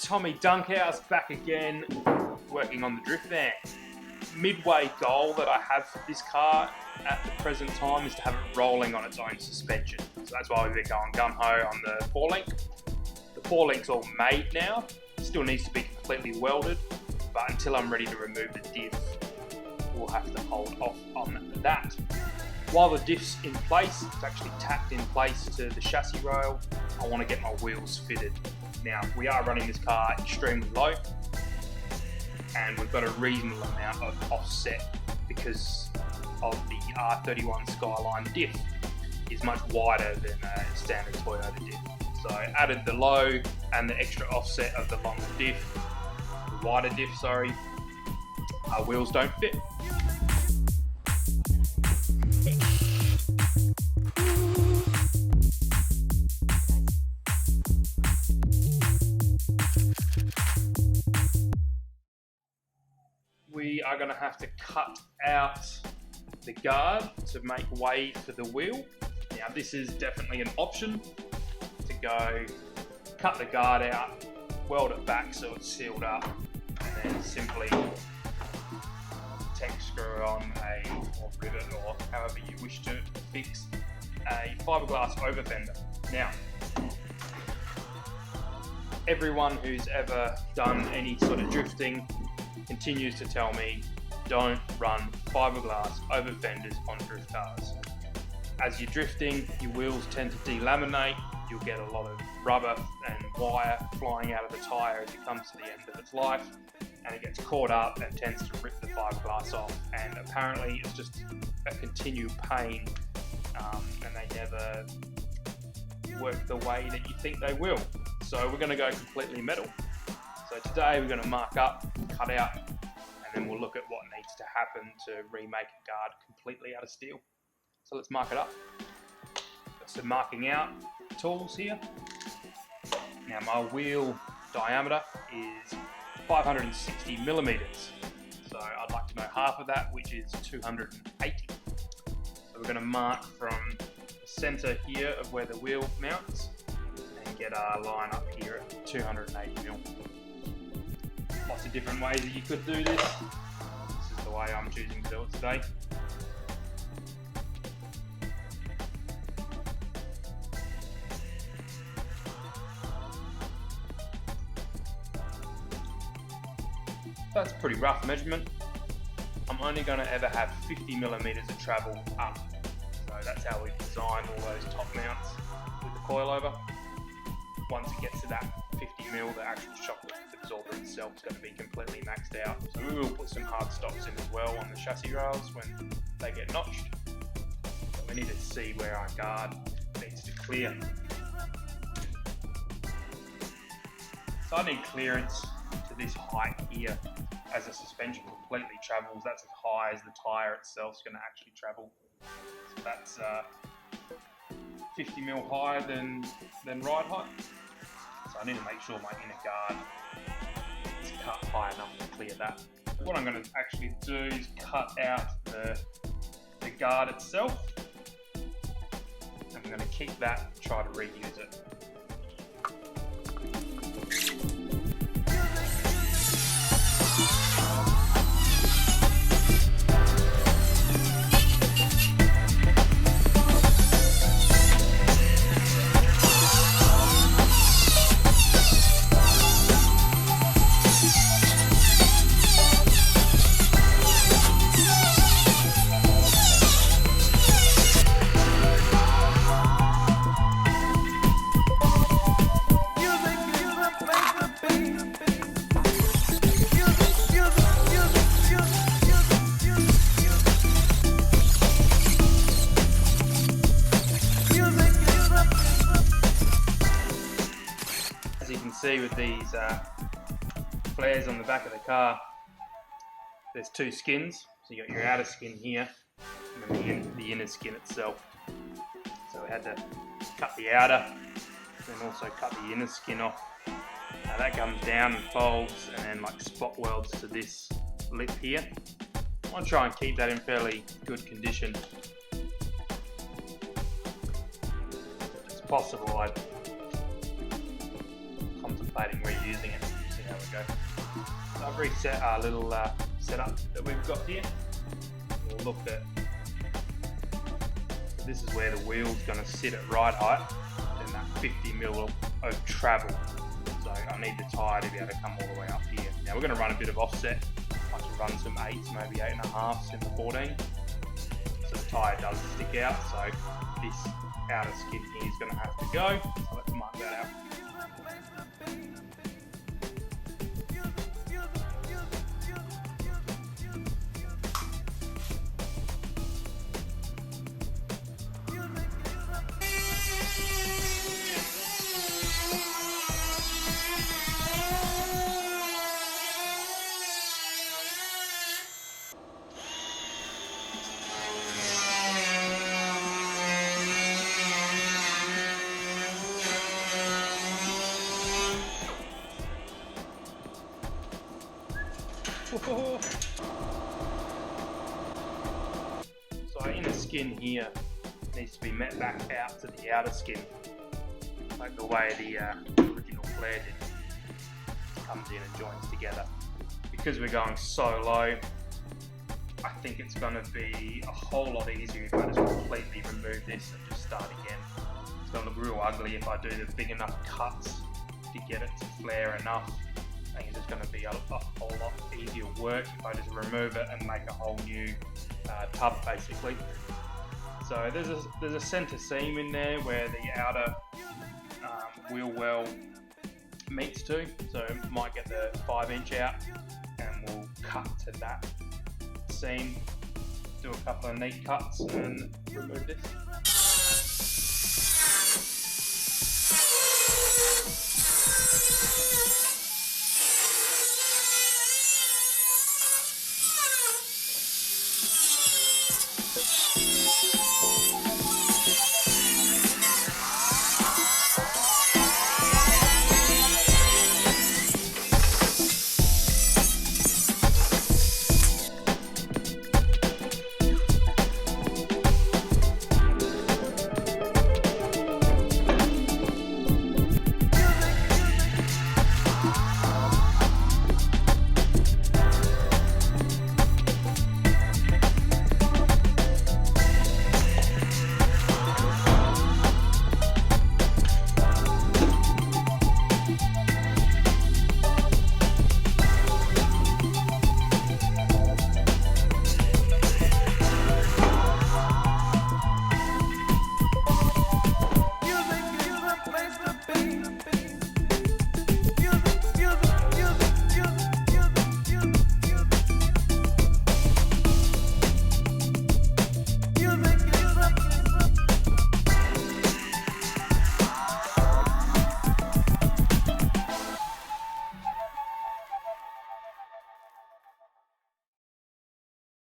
Tommy Dunkhouse back again, working on the drift van. Midway goal that I have for this car at the present time is to have it rolling on its own suspension. So that's why we've been going gung-ho on the 4-link. The 4-link's all made now, still needs to be completely welded, but until I'm ready to remove the diff, we'll have to hold off on that. While the diff's in place, it's actually tacked in place to the chassis rail, I want to get my wheels fitted. Now, we are running this car extremely low, and we've got a reasonable amount of offset because of the R31 Skyline diff is much wider than a standard Toyota diff. So I added the low and the extra offset of the longer diff, the wider diff, sorry. Our wheels don't fit. We are going to have to cut out the guard to make way for the wheel. Now this is definitely an option to go cut the guard out, weld it back so it's sealed up, and then simply tack screw on or rivet or however you wish to fix a fiberglass over fender. Now, everyone who's ever done any sort of drifting continues to tell me don't run fiberglass over fenders on drift cars. As you're drifting, your wheels tend to delaminate, you'll get a lot of rubber and wire flying out of the tyre as it comes to the end of its life, and it gets caught up and tends to rip the fiberglass off, and apparently it's just a continued pain, and they never work the way that you think they will. So we're going to go completely metal. So today we're going to mark up, cut out, and then we'll look at what needs to happen to remake a guard completely out of steel. So let's mark it up. Got some marking out tools here. Now my wheel diameter is 560 millimeters. So I'd like to know half of that, which is 280. So we're going to mark from the center here of where the wheel mounts and get our line up here at 280 mil. Lots of different ways that you could do this. This is the way I'm choosing to do it today. That's a pretty rough measurement. I'm only going to ever have 50 millimeters of travel up. So that's how we designed all those top mounts with the coilover. Once it gets to that 50 mil, the actual shock absorber itself is going to be completely maxed out. So we will put some hard stops in as well on the chassis rails when they get notched. We need to see where our guard needs to clear. So I need clearance to this height here as the suspension completely travels. That's as high as the tyre itself is going to actually travel. So that's 50 mil higher than ride height. So I need to make sure my inner guard is cut high enough to clear that. What I'm going to actually do is cut out the guard itself. I'm going to keep that and try to reuse it. As you can see with these flares on the back of the car, there's two skins. So you got your outer skin here and then the inner skin itself. So we had to cut the outer and also cut the inner skin off. Now that comes down and folds and then like spot welds to this lip here. I want to try and keep that in fairly good condition. If it's possible, I'm contemplating reusing it. There we go. So I've reset our little setup that we've got here. We'll look at, so this is where the wheel's going to sit at ride height, and that 50mm of travel. So I need the tyre to be able to come all the way up here. Now we're going to run a bit of offset. I can run some 8s, maybe 8.5s in the 14. So the tyre does stick out, so this outer skin here is going to have to go. So let's mark that out. So our inner skin here needs to be met back out to the outer skin, like the way the original flare did. It comes in and joins together. Because we're going so low, I think it's going to be a whole lot easier if I just completely remove this and just start again. It's going to look real ugly if I do the big enough cuts to get it to flare enough. I think it's just going to be a whole lot easier work if I just remove it and make a whole new tub basically. So there's a centre seam in there where the outer wheel well meets to, so might get the 5" out and we'll cut to that seam, do a couple of neat cuts and remove this.